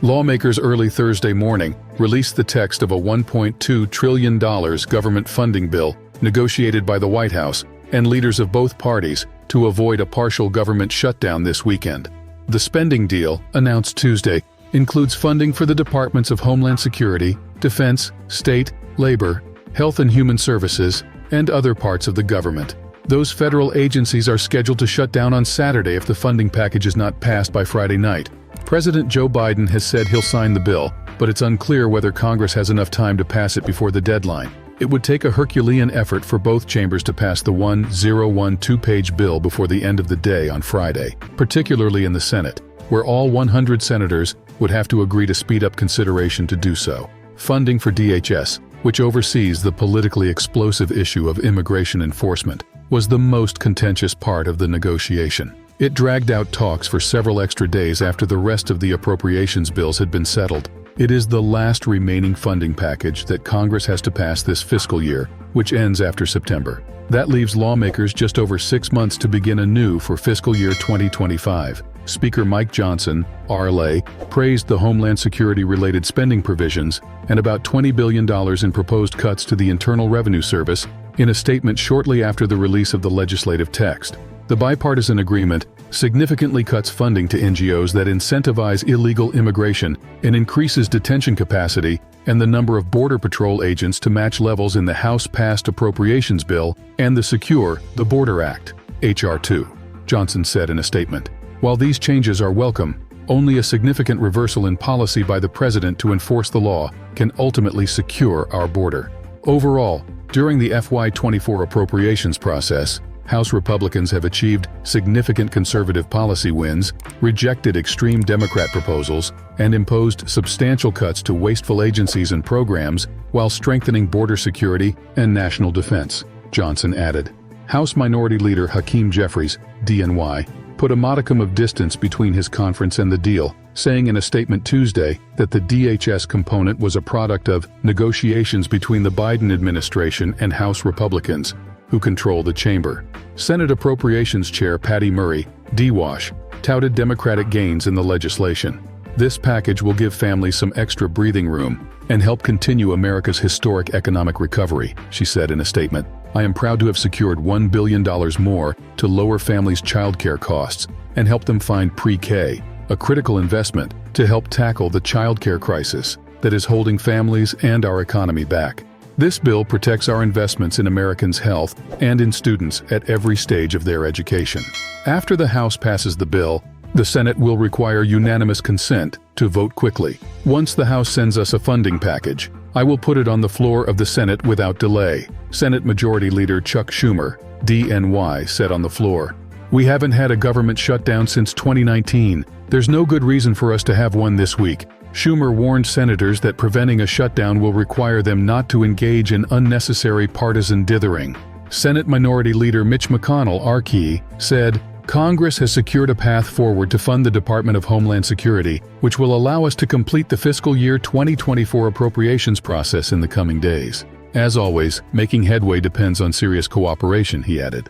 Lawmakers early Thursday morning released the text of a $1.2 trillion government funding bill negotiated by the White House and leaders of both parties to avoid a partial government shutdown this weekend. The spending deal, announced Tuesday, includes funding for the Departments of Homeland Security, Defense, State, Labor, Health and Human Services, and other parts of the government. Those federal agencies are scheduled to shut down on Saturday if the funding package is not passed by Friday night. President Joe Biden has said he'll sign the bill, but it's unclear whether Congress has enough time to pass it before the deadline. It would take a Herculean effort for both chambers to pass the 1012-page bill before the end of the day on Friday, particularly in the Senate, where all 100 senators would have to agree to speed up consideration to do so. Funding for DHS, which oversees the politically explosive issue of immigration enforcement, was the most contentious part of the negotiation. It dragged out talks for several extra days after the rest of the appropriations bills had been settled. It is the last remaining funding package that Congress has to pass this fiscal year, which ends after September. That leaves lawmakers just over 6 months to begin anew for fiscal year 2025. Speaker Mike Johnson, RLA, praised the Homeland Security-related spending provisions and about $20 billion in proposed cuts to the Internal Revenue Service in a statement shortly after the release of the legislative text. The bipartisan agreement significantly cuts funding to NGOs that incentivize illegal immigration and increases detention capacity and the number of Border Patrol agents to match levels in the House-passed appropriations bill and the Secure the Border Act, H.R. 2, Johnson said in a statement. While these changes are welcome, only a significant reversal in policy by the president to enforce the law can ultimately secure our border. Overall, during the FY24 appropriations process, House Republicans have achieved significant conservative policy wins, rejected extreme Democrat proposals, and imposed substantial cuts to wasteful agencies and programs while strengthening border security and national defense, Johnson added. House Minority Leader Hakeem Jeffries, DNY, put a modicum of distance between his conference and the deal, saying in a statement Tuesday that the DHS component was a product of negotiations between the Biden administration and House Republicans, who control the chamber. Senate Appropriations Chair Patty Murray, DWASH, touted Democratic gains in the legislation. This package will give families some extra breathing room and help continue America's historic economic recovery, she said in a statement. I am proud to have secured $1 billion more to lower families' childcare costs and help them find pre-K, a critical investment to help tackle the childcare crisis that is holding families and our economy back. This bill protects our investments in Americans' health and in students at every stage of their education. After the House passes the bill, the Senate will require unanimous consent to vote quickly. Once the House sends us a funding package, I will put it on the floor of the Senate without delay, Senate Majority Leader Chuck Schumer, DNY, said on the floor. We haven't had a government shutdown since 2019. There's no good reason for us to have one this week. Schumer warned senators that preventing a shutdown will require them not to engage in unnecessary partisan dithering. Senate Minority Leader Mitch McConnell, RK, said, Congress has secured a path forward to fund the Department of Homeland Security, which will allow us to complete the fiscal year 2024 appropriations process in the coming days. As always, making headway depends on serious cooperation, he added.